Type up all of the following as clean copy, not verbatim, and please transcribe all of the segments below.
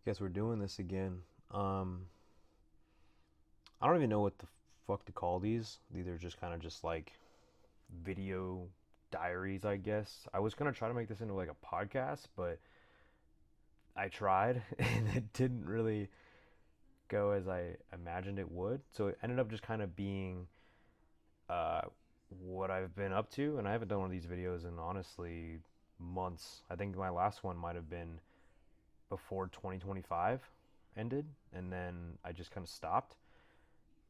Guess we're doing this again. Um, I don't even know what the fuck to call these. These are just kind of just like video diaries, I guess. I was gonna try to make this into like a podcast, but I tried and it didn't really go as I imagined it would. So it ended up just kind of being uh, what I've been up to, and I haven't done one of these videos in honestly months. I think my last one might have been before 2025 ended, and then I just kind of stopped.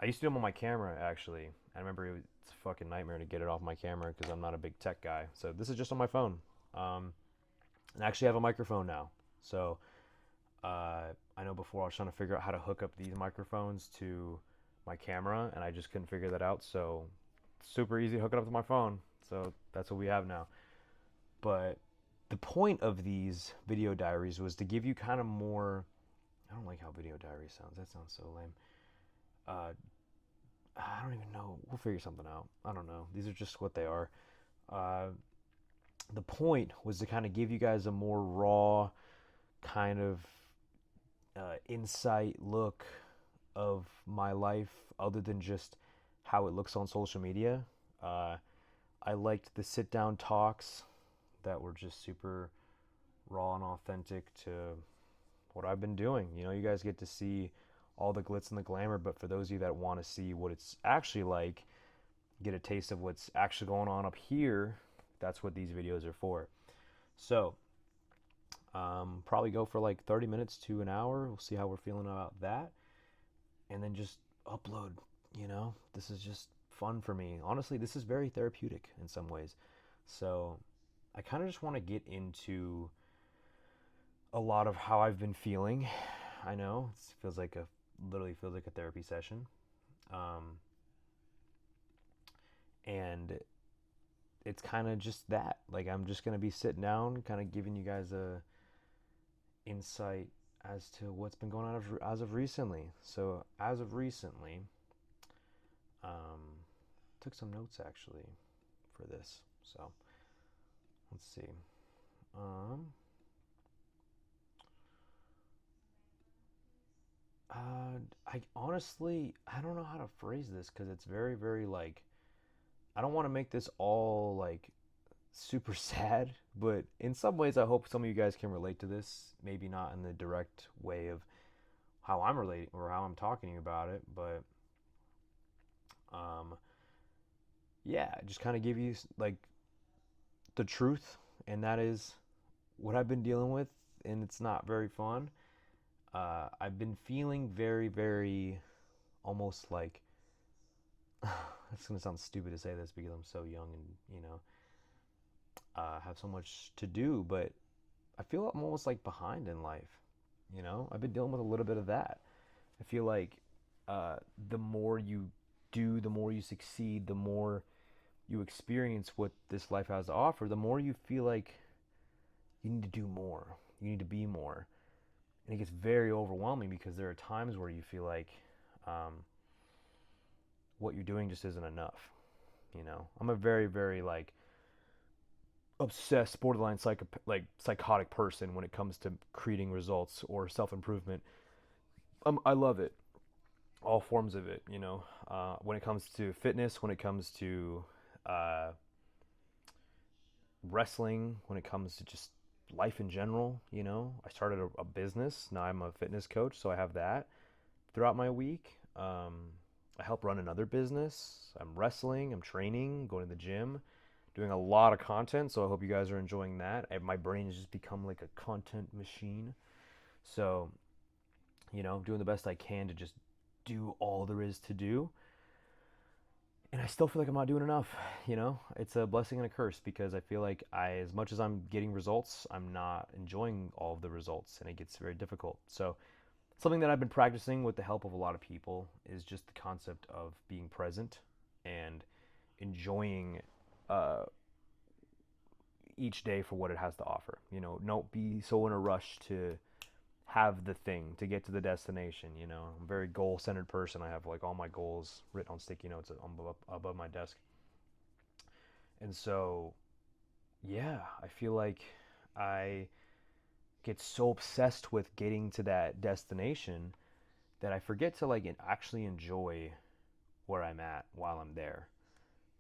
I used to do them on my camera actually. I remember it's a fucking nightmare to get it off my camera because I'm not a big tech guy. So this is just on my phone. And I actually have a microphone now. So I know before I was trying to figure out how to hook up these microphones to my camera, and I just couldn't figure that out. So super easy to hook it up to my phone. So that's what we have now. But the point of these video diaries was to give you kind of more. I don't like how video diary sounds. That sounds so lame. Uh, I don't even know. We'll figure something out. I don't know. These are just what they are. Uh, the point was to kind of give you guys a more raw kind of insight look of my life, other than just how it looks on social media. Uh, I liked the sit down talks that were just super raw and authentic to what I've been doing. You know, you guys get to see all the glitz and the glamour, but for those of you that want to see what it's actually like, get a taste of what's actually going on up here, that's what these videos are for. So, probably go for like 30 minutes to an hour. We'll see how we're feeling about that. And then just upload, this is just fun for me. Honestly, this is very therapeutic in some ways. So, I kind of just want to get into a lot of how I've been feeling. I know it feels like literally feels like a therapy session. Um, and it's kind of just that. Like I'm just gonna be sitting down, kind of giving you guys a insight as to what's been going on as of recently. So as of recently, um, took some notes actually for this. So let's see. Um, I honestly I don't know how to phrase this because it's very very like I don't want to make this all like super sad, but in some ways, I hope some of you guys can relate to this. Maybe not in the direct way of how I'm relating or how I'm talking to you about it, but um, yeah, just kind of give you like the truth, and that is what I've been dealing with, and it's not very fun. I've been feeling very, very almost like it's gonna sound stupid to say this because I'm so young and have so much to do, but I feel I'm almost like behind in life. I've been dealing with a little bit of that. I feel like the more you do, the more you succeed, the more you experience what this life has to offer, the more you feel like you need to do more. You need to be more. And it gets very overwhelming because there are times where you feel like what you're doing just isn't enough. I'm a very, very like obsessed, borderline psychotic person when it comes to creating results or self improvement. I love it, all forms of it. When it comes to fitness, when it comes to uh, wrestling, when it comes to just life in general. I started a business. Now I'm a fitness coach, so I have that throughout my week. I help run another business. I'm wrestling. I'm training, going to the gym, doing a lot of content. So I hope you guys are enjoying that. My brain has just become like a content machine. So, I'm doing the best I can to just do all there is to do. And I still feel like I'm not doing enough. It's a blessing and a curse because I feel like as much as I'm getting results, I'm not enjoying all of the results, and it gets very difficult. So, something that I've been practicing with the help of a lot of people is just the concept of being present and enjoying uh, each day for what it has to offer. Don't be so in a rush to have the thing to get to the destination. I'm a very goal centered person. I have like all my goals written on sticky notes above my desk. And so, yeah, I feel like I get so obsessed with getting to that destination that I forget to like actually enjoy where I'm at while I'm there.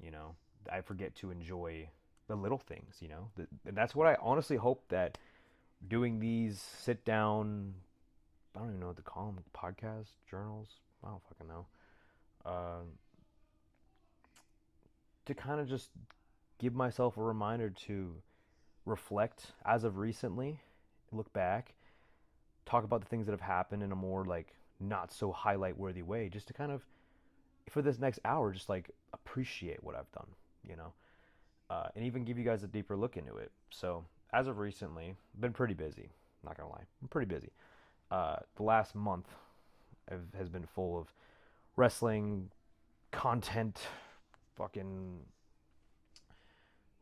You know, I forget to enjoy the little things. And that's what I honestly hope that doing these sit down. I don't even know what to call them. Podcasts, journals. I don't fucking know. Uh, to kind of just give myself a reminder to reflect as of recently, look back, talk about the things that have happened in a more like not so highlight worthy way, just to kind of for this next hour, just like appreciate what I've done, you know, and even give you guys a deeper look into it. So as of recently, been pretty busy. Not gonna lie, I'm pretty busy. The last month has been full of wrestling content, fucking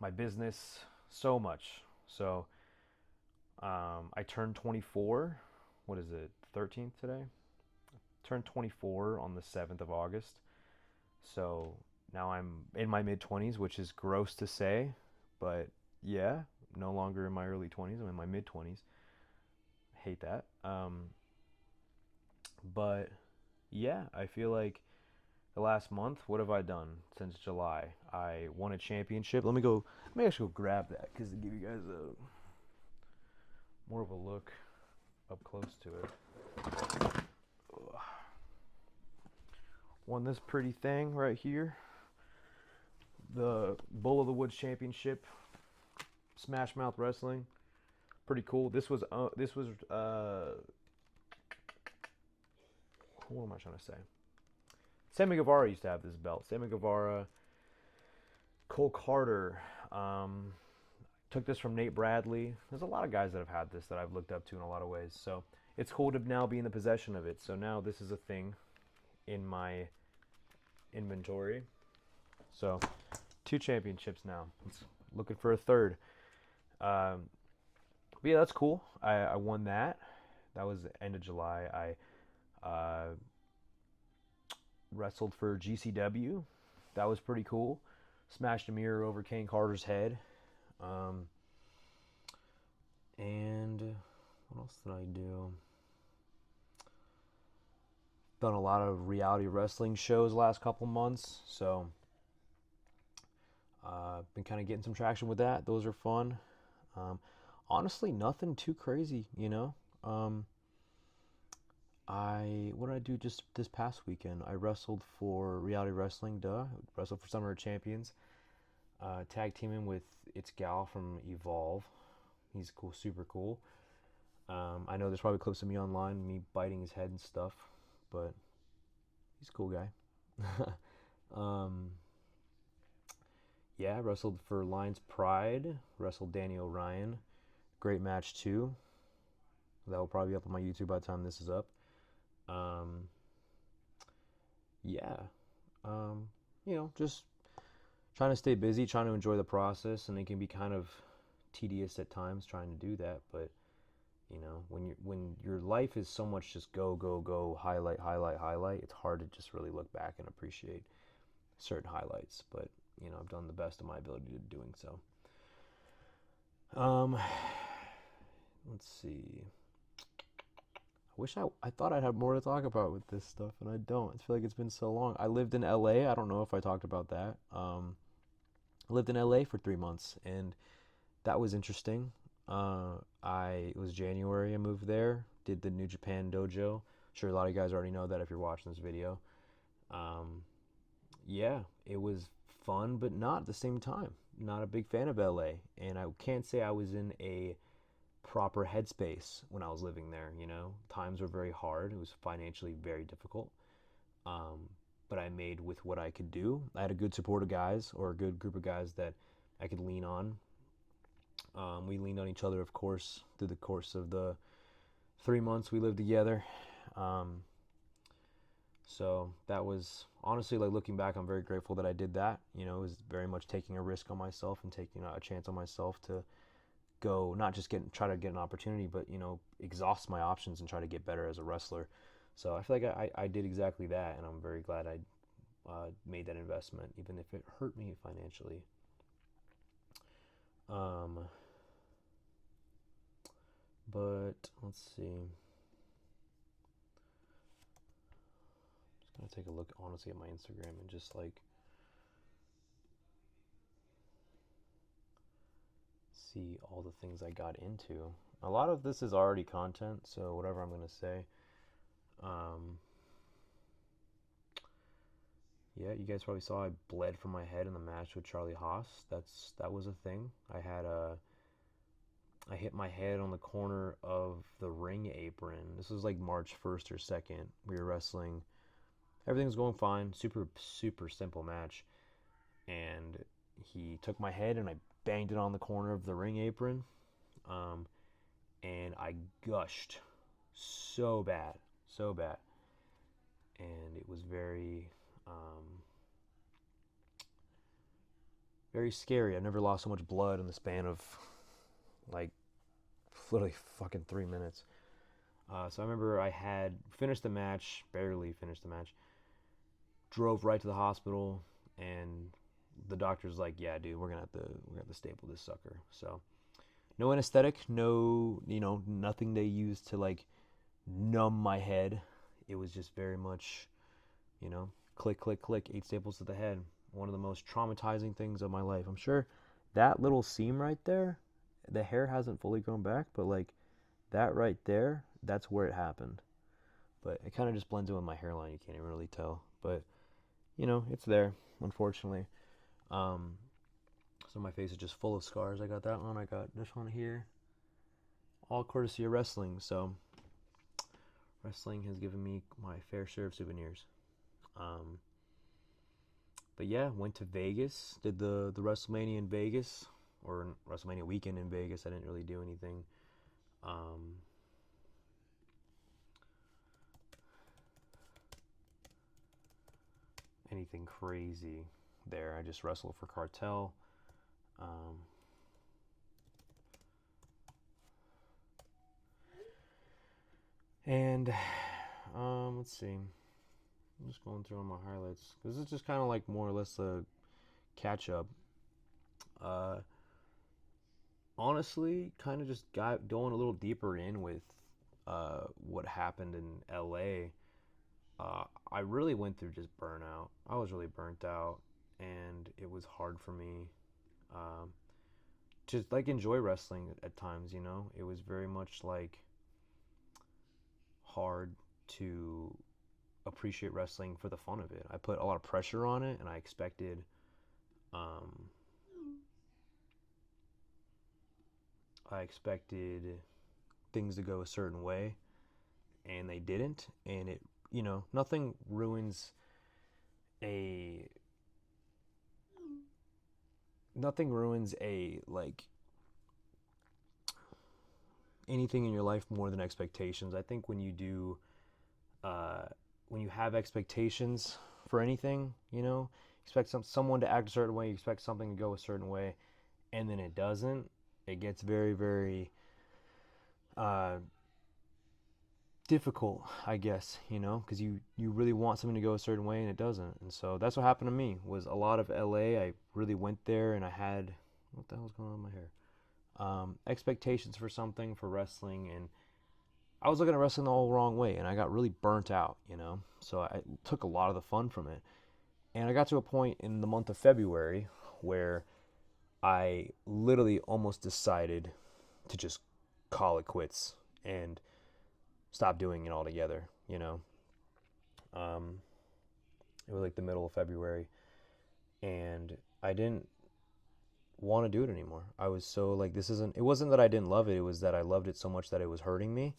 my business, so much. So I turned 24. What is it? 13th today. Turned 24 on the 7th of August. So now I'm in my mid 20s, which is gross to say, but yeah, no longer in my early 20s. I'm in my mid 20s. Hate that. But yeah, I feel like the last month, what have I done since July? I won a championship. Let me actually go grab that because to give you guys a more of a look up close to it. Ugh. Won this pretty thing right here, the Bull of the Woods Championship, Smash Mouth Wrestling. Pretty cool. What am I trying to say? Sammy Guevara used to have this belt. Sammy Guevara, Cole Carter, took this from Nate Bradley. There's a lot of guys that have had this that I've looked up to in a lot of ways. So it's cool to now be in the possession of it. So now this is a thing in my inventory. So 2 championships now. Looking for a third. But yeah, that's cool. I won that. That was the end of July. I wrestled for GCW. That was pretty cool. Smashed a mirror over Kane Carter's head. And what else did I do? Done a lot of reality wrestling shows the last couple months, so been kind of getting some traction with that. Those are fun. Honestly, nothing too crazy, you know. What did I do just this past weekend? I wrestled for reality wrestling. Wrestled for Summer of Champions. Tag teaming with its gal from Evolve. He's cool, super cool. I know there's probably clips of me online, me biting his head and stuff, but he's a cool guy. Yeah, wrestled for Lions Pride. Wrestled Danny O'Ryan. Great match too. That will probably be up on my YouTube by the time this is up. Yeah. Just trying to stay busy, trying to enjoy the process, and it can be kind of tedious at times trying to do that. But when your life is so much just go go go, highlight highlight highlight, it's hard to just really look back and appreciate certain highlights. But I've done the best of my ability to doing so. Let's see. I thought I'd have more to talk about with this stuff, and I don't. I feel like it's been so long. I lived in LA. I don't know if I talked about that. I lived in LA for 3 months, and that was interesting. It was January. I moved there. Did the New Japan Dojo. Sure, a lot of you guys already know that if you're watching this video. Yeah, it was fun, but not at the same time. Not a big fan of LA, and I can't say I was in a proper headspace when I was living there. Times were very hard. It was financially very difficult, but I made with what I could do. I had a good support of guys, or a good group of guys that I could lean on. We leaned on each other, of course, through the course of the 3 months we lived together. So that was honestly, like, looking back, I'm very grateful that I did that. It was very much taking a risk on myself and taking a chance on myself to go, not just try to get an opportunity, but exhaust my options and try to get better as a wrestler. So I feel like I did exactly that, and I'm very glad I made that investment, even if it hurt me financially. But let's see. Just gonna take a look honestly at my Instagram and just like see all the things I got into. A lot of this is already content, so whatever I'm gonna say. Um, yeah, you guys probably saw I bled from my head in the match with Charlie Haas. That was a thing. I hit my head on the corner of the ring apron. This was like March 1st or 2nd. We were wrestling. Everything was going fine. Super, super simple match. And he took my head and I banged it on the corner of the ring apron. Um, and I gushed so bad. So bad. And it was very scary. I never lost so much blood in the span of like literally fucking 3 minutes. So I remember I had finished the match, barely finished the match, drove right to the hospital, and the doctor's like, "Yeah, dude, we're gonna have to staple this sucker." So no anesthetic, no, nothing they used to like numb my head. It was just very much, click, click, click, 8 staples to the head. One of the most traumatizing things of my life. I'm sure that little seam right there, the hair hasn't fully grown back, but like that right there, that's where it happened. But it kind of just blends in with my hairline. You can't even really tell. But, it's there, unfortunately. Um, so my face is just full of scars. I got that one. I got this one here. All courtesy of wrestling. So wrestling has given me my fair share of souvenirs. Um, but yeah, went to Vegas. Did the WrestleMania in Vegas. Or WrestleMania weekend in Vegas. I didn't really do anything. Um, anything crazy there. I just wrestled for Cartel. Um, and let's see. I'm just going through all my highlights. This is just kind of like more or less a catch up. Uh, honestly, kind of just got going a little deeper in with what happened in LA. I really went through just burnout. I was really burnt out, and it was hard for me um, to like enjoy wrestling at times. It was very much like hard to appreciate wrestling for the fun of it. I put a lot of pressure on it, and um, I expected things to go a certain way, and they didn't. And nothing ruins a nothing ruins a like anything in your life more than expectations. I think uh, when you have expectations for anything, expect someone to act a certain way, you expect something to go a certain way, and then it doesn't. It gets very, very uh, difficult, I guess, because you really want something to go a certain way and it doesn't. And so that's what happened to me. Was a lot of LA. I really went there and I had what the hell's going on with my hair? Expectations for something for wrestling, and I was looking at wrestling the whole wrong way, and I got really burnt out. So I took a lot of the fun from it, and I got to a point in the month of February where I literally almost decided to just call it quits and stop doing it altogether. Um, it was like the middle of February, and I didn't want to do it anymore. I was so like, this isn't. It wasn't that I didn't love it. It was that I loved it so much that it was hurting me,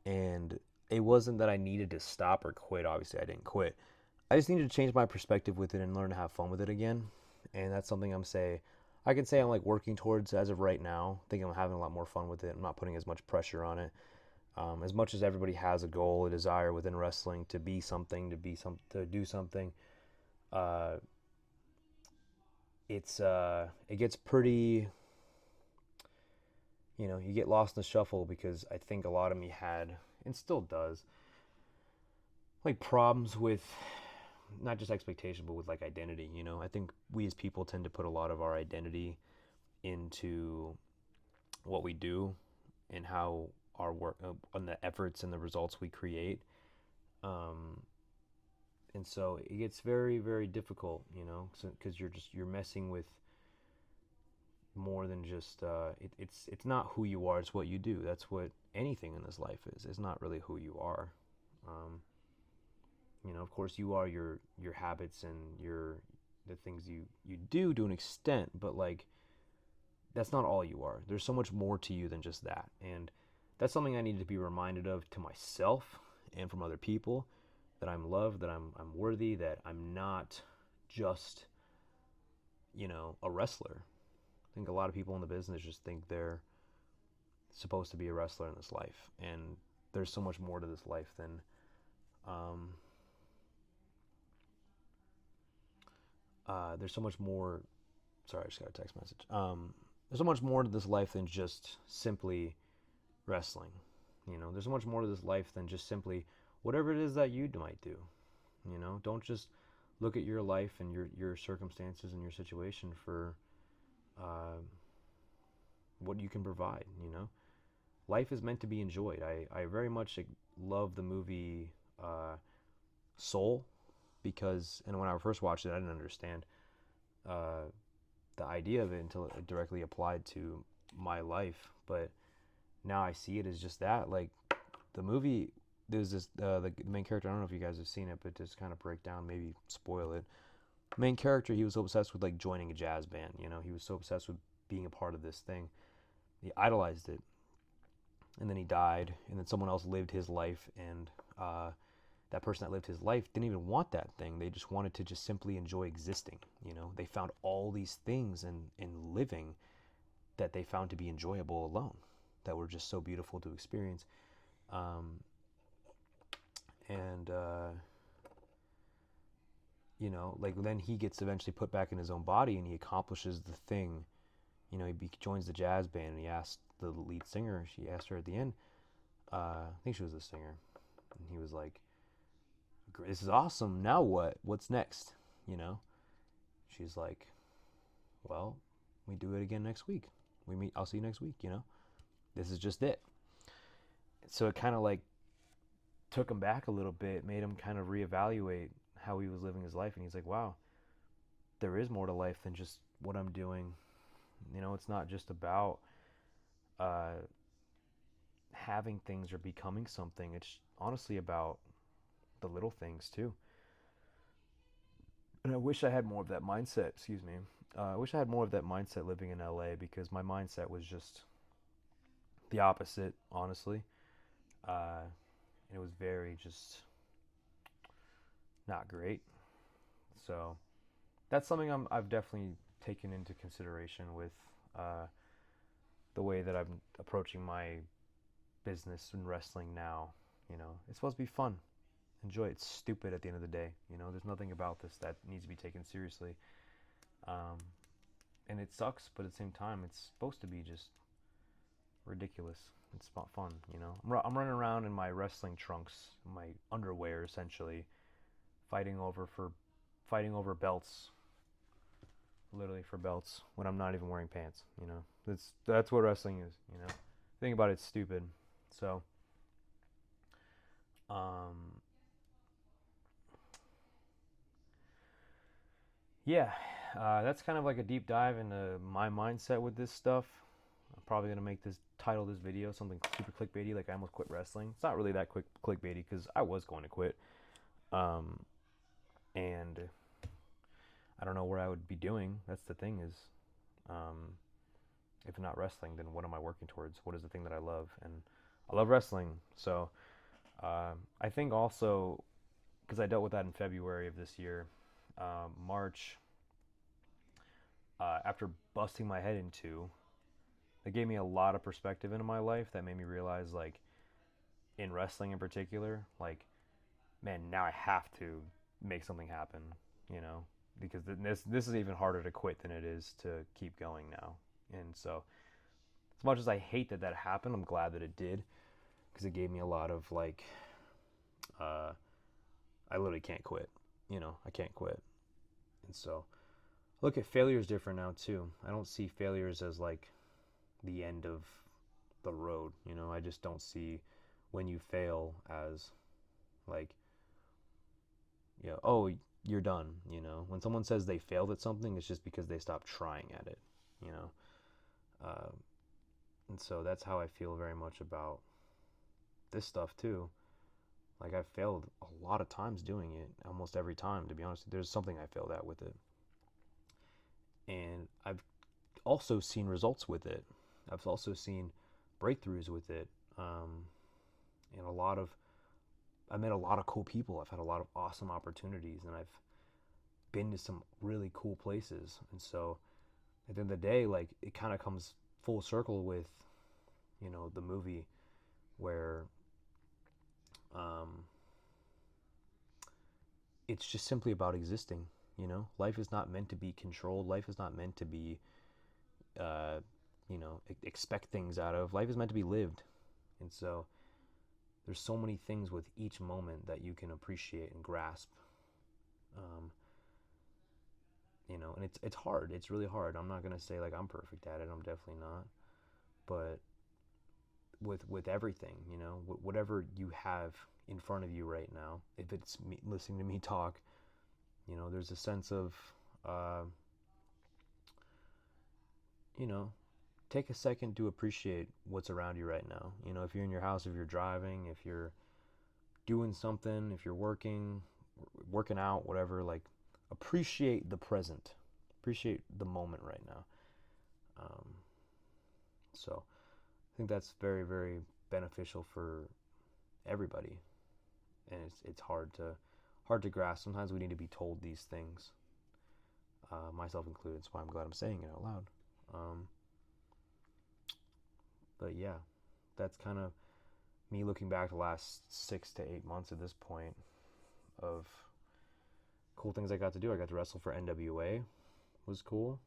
and it wasn't that I needed to stop or quit. Obviously, I didn't quit. I just needed to change my perspective with it and learn to have fun with it again. And that's something I can say I'm like working towards as of right now. I think I'm having a lot more fun with it. I'm not putting as much pressure on it. As much as everybody has a goal, a desire within wrestling to be something, to do something, uh, it gets pretty, you get lost in the shuffle because I think a lot of me had, and still does, like problems with not just expectation, but with like identity. I think we as people tend to put a lot of our identity into what we do, and how our work and the efforts and the results we create. Um, and so it gets very, very difficult, because you're messing with more than just it's not who you are, it's what you do. That's what anything in this life is. It's not really who you are. um, of course you are your habits and the things you do to an extent, but like that's not all you are. There's so much more to you than just that, and that's something I need to be reminded of to myself and from other people, that I'm loved, that I'm worthy, that I'm not just a wrestler. I think a lot of people in the business just think they're supposed to be a wrestler in this life, and there's so much more to this life than um, there's so much more. Sorry, I just got a text message. There's so much more to this life than just simply wrestling. There's so much more to this life than just simply whatever it is that you might do. Don't just look at your life and your circumstances and your situation for uh, what you can provide. Life is meant to be enjoyed. I very much love the movie Soul, and when I first watched it, I didn't understand uh, the idea of it until it directly applied to my life. But now I see it as just that. Like the movie, there's this the main character. I don't know if you guys have seen it, but just kind of break down, maybe spoil it. Main character, he was so obsessed with like joining a jazz band. He was so obsessed with being a part of this thing. He idolized it, and then he died, and then someone else lived his life, and that person that lived his life didn't even want that thing. They just wanted to just simply enjoy existing. They found all these things in living that they found to be enjoyable alone, that were just so beautiful to experience. Um, and like then he gets eventually put back in his own body, and he accomplishes the thing. He joins the jazz band, and he asked the lead singer. She asked her at the end. I think she was the singer, and he was like, "This is awesome. Now what? What's next?" She's like, "Well, we do it again next week. We meet. I'll see you next week. This is just it." So it kind of like took him back a little bit, made him kind of reevaluate how he was living his life, and he's like, "Wow, there is more to life than just what I'm doing. It's not just about uh, having things or becoming something. It's honestly about the little things too." And I wish I had more of that mindset. Excuse me. I wish I had more of that mindset living in LA, because my mindset was just the opposite, honestly. And it was very just not great. So that's something I've definitely taken into consideration with uh, the way that I'm approaching my business and wrestling now. It's supposed to be fun. Enjoy it. It's stupid at the end of the day. There's nothing about this that needs to be taken seriously. Um, and it sucks, but at the same time, it's supposed to be just ridiculous. It's not fun. I'm running around in my wrestling trunks, my underwear, essentially, fighting over belts, literally for belts, when I'm not even wearing pants. That's what wrestling is. Think about it, it's stupid. So, yeah, that's kind of like a deep dive into my mindset with this stuff. I'm probably gonna make this title this video something super clickbaity, like I almost quit wrestling. It's not really that quick clickbaity, because I was going to quit, and I don't know where I would be doing. That's the thing is, if not wrestling, then what am I working towards? What is the thing that I love? And I love wrestling. So I think also, because I dealt with that in February of this year, March, after busting my head into, it gave me a lot of perspective into my life that made me realize, like, in wrestling in particular, like, man, now I have to make something happen, because this is even harder to quit than it is to keep going now. And so, as much as I hate that happened, I'm glad that it did, because it gave me a lot of, like, I literally can't quit. I can't quit. And so, look at failure is different now too. I don't see failures as like the end of the road. You know, I just don't see when you fail as like, oh, you're done. You know, when someone says they failed at something, it's just because they stopped trying at it. You know, uh, and so that's how I feel very much about this stuff too. Like I've failed a lot of times doing it, almost every time. To be honest, there's something I failed at with it, and I've also seen results with it. I've also seen breakthroughs with it, um, and I met a lot of cool people. I've had a lot of awesome opportunities, and I've been to some really cool places. And so, at the end of the day, like it kind of comes full circle with, the movie where um, it's just simply about existing. Life is not meant to be controlled. Life is not meant to be, uh, expect things out of. Life is meant to be lived. And so there's so many things with each moment that you can appreciate and grasp. Um, and it's hard. It's really hard. I'm not gonna say like I'm perfect at it. I'm definitely not. But with everything, whatever you have in front of you right now, if it's me, listening to me talk, there's a sense of, uh, you know, take a second to appreciate what's around you right now. If you're in your house, if you're driving, if you're doing something, if you're working out, whatever, like appreciate the present, appreciate the moment right now. Um, so I think that's very, very beneficial for everybody, and it's hard to grasp. Sometimes we need to be told these things, myself included. That's why I'm glad I'm saying it out loud. Um, but yeah, that's kind of me looking back the last 6 to 8 months at this point of cool things I got to do. I got to wrestle for NWA, was cool.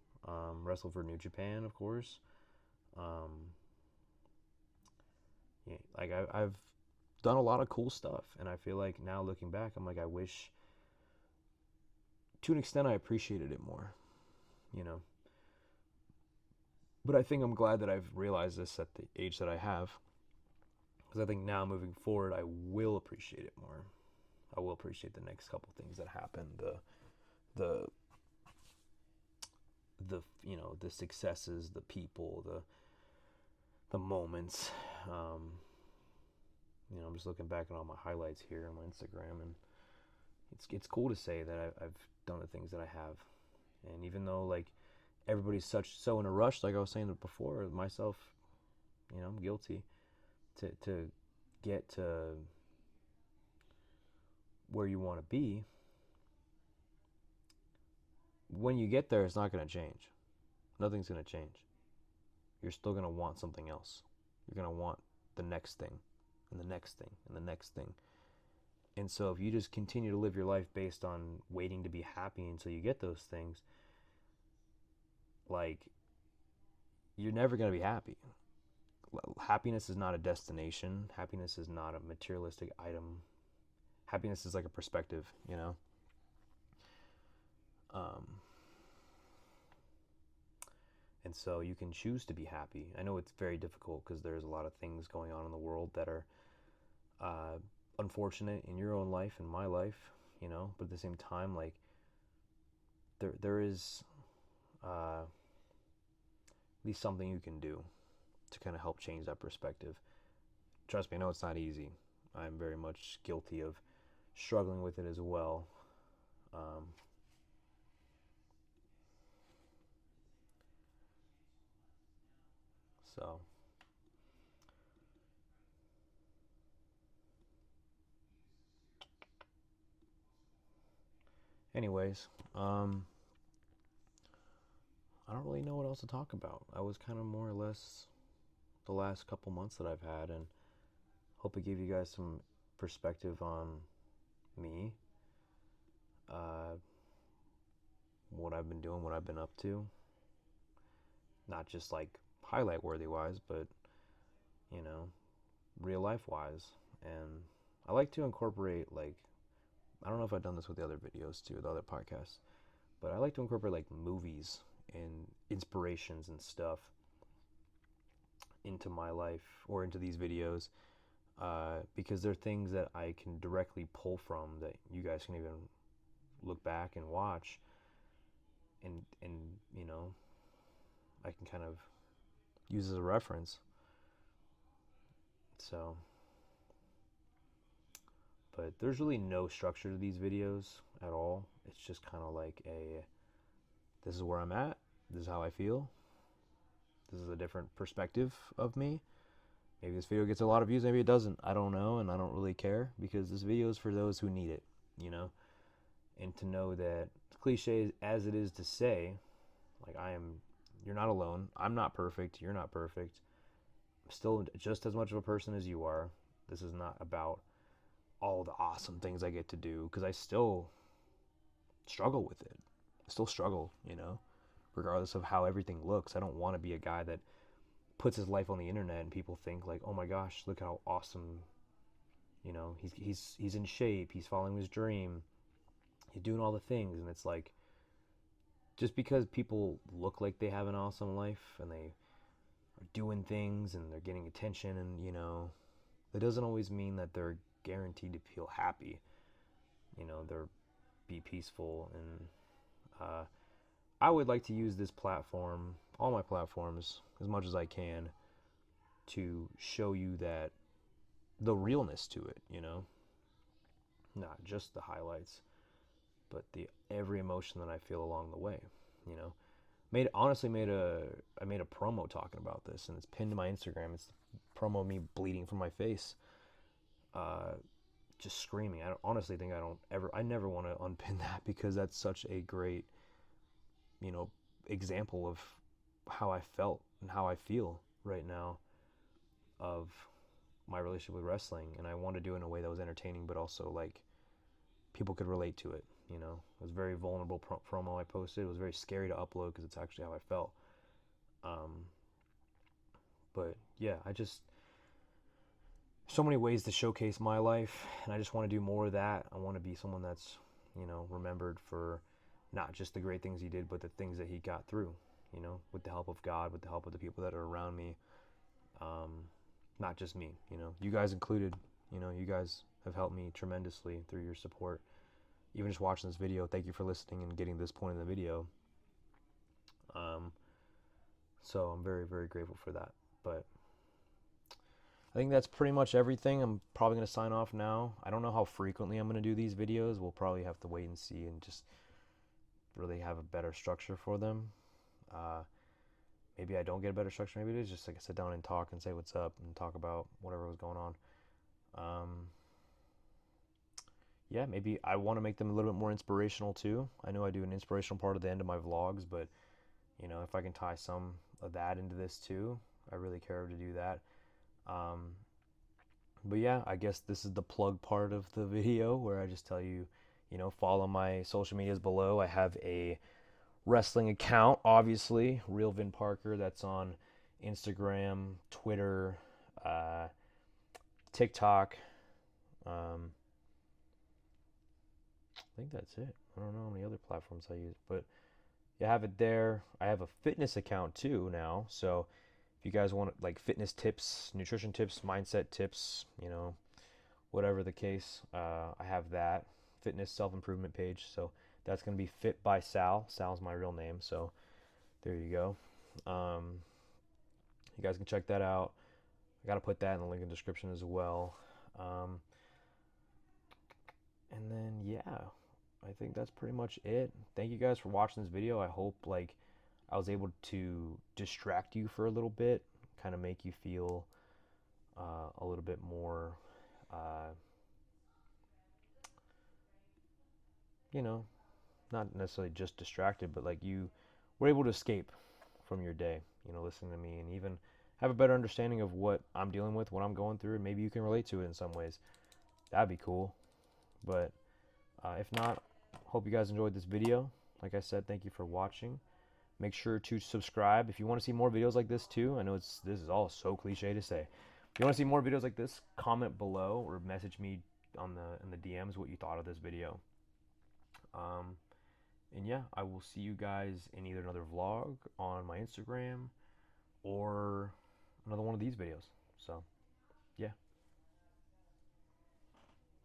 Wrestle for New Japan, of course. Um, yeah, like I've done a lot of cool stuff, and I feel like now looking back, I'm like I wish, to an extent, I appreciated it more, you know. But I think I'm glad that I've realized this at the age that I have, because I think now moving forward, I will appreciate it more. I will appreciate the next couple things that happen, the the successes, the people, the moments. I'm just looking back on all my highlights here on my Instagram, and it's cool to say that I've done the things that I have. And even though like everybody's so in a rush, like I was saying before, myself, I'm guilty to get to where you want to be. When you get there, it's not going to change. Nothing's going to change. You're still going to want something else. You're going to want the next thing, and the next thing, and the next thing. And so if you just continue to live your life based on waiting to be happy until you get those things, like, you're never going to be happy. Happiness is not a destination. Happiness is not a materialistic item. Happiness is like a perspective, Um, and so you can choose to be happy. I know it's very difficult because there's a lot of things going on in the world that are unfortunate in your own life and my life, but at the same time, like, there is at least something you can do to kind of help change that perspective. Trust me, I know it's not easy. I'm very much guilty of struggling with it as well. Um, so, anyways, I don't really know what else to talk about. I was kind of more or less the last couple months that I've had, and hope it gave you guys some perspective on me, uh, what I've been doing, what I've been up to. Not just like highlight worthy wise, but you know, real life wise. And I like to incorporate, like, I don't know if I've done this with the other videos too, the other podcasts, but I like to incorporate like movies and inspirations and stuff into my life or into these videos, because they're things that I can directly pull from that you guys can even look back and watch, and I can kind of use as a reference. So, but there's really no structure to these videos at all. It's just kind of like this is where I'm at, this is how I feel, this is a different perspective of me. Maybe this video gets a lot of views, maybe it doesn't. I don't know, and I don't really care, because this video is for those who need it, And to know that, cliche as it is to say, like, you're not alone. I'm not perfect. You're not perfect. I'm still just as much of a person as you are. This is not about all the awesome things I get to do, because I still struggle with it. I still struggle, regardless of how everything looks. I don't want to be a guy that puts his life on the internet and people think like, oh my gosh, look how awesome, he's in shape, he's following his dream, he's doing all the things. And it's like, just because people look like they have an awesome life and they are doing things and they're getting attention, and that doesn't always mean that they're guaranteed to feel happy. They're be peaceful. And I would like to use this platform, all my platforms, as much as I can, to show you that the realness to it, not just the highlights, but the every emotion that I feel along the way. I made a promo talking about this, and it's pinned to my Instagram. It's the promo of me bleeding from my face, just screaming. Honestly think I never want to unpin that, because that's such a great example of how I felt and how I feel right now of my relationship with wrestling. And I wanted to do it in a way that was entertaining, but also like people could relate to it. It was a very vulnerable promo I posted. It was very scary to upload because it's actually how I felt. But yeah, so many ways to showcase my life, and I just want to do more of that. I want to be someone that's remembered for not just the great things he did, but the things that he got through, with the help of God, with the help of the people that are around me. Not just me, you guys included. You guys have helped me tremendously through your support. Even just watching this video, thank you for listening and getting this point in the video. So I'm very, very grateful for that. But I think that's pretty much everything. I'm probably going to sign off now. I don't know how frequently I'm going to do these videos. We'll probably have to wait and see, and just really have a better structure for them. Maybe I don't get a better structure. Maybe it is just like I sit down and talk and say what's up and talk about whatever was going on. Yeah, maybe I want to make them a little bit more inspirational too. I know I do an inspirational part at the end of my vlogs, but if I can tie some of that into this too, I really care to do that. But yeah, I guess this is the plug part of the video where I just tell you, follow my social medias below. I have a wrestling account, obviously, Real Vin Parker. That's on Instagram, Twitter, TikTok. I think that's it. I don't know how many other platforms I use, but you have it there. I have a fitness account too now, so if you guys want like fitness tips, nutrition tips, mindset tips, whatever the case, I have that fitness self-improvement page. So that's going to be Fit by Sal. Sal's my real name, so there you go. You guys can check that out. I got to put that in the link in the description as well. And then yeah, I think that's pretty much it. Thank you guys for watching this video. I hope like I was able to distract you for a little bit, kind of make you feel a little bit more, not necessarily just distracted, but like you were able to escape from your day, listening to me, and even have a better understanding of what I'm dealing with, what I'm going through, and maybe you can relate to it in some ways. That'd be cool. But if not, hope you guys enjoyed this video. Like I said, thank you for watching. Make sure to subscribe if you want to see more videos like this too. I know this is all so cliche to say. If you want to see more videos like this, comment below or message me in the DMs what you thought of this video. And yeah, I will see you guys in either another vlog on my Instagram or another one of these videos. So.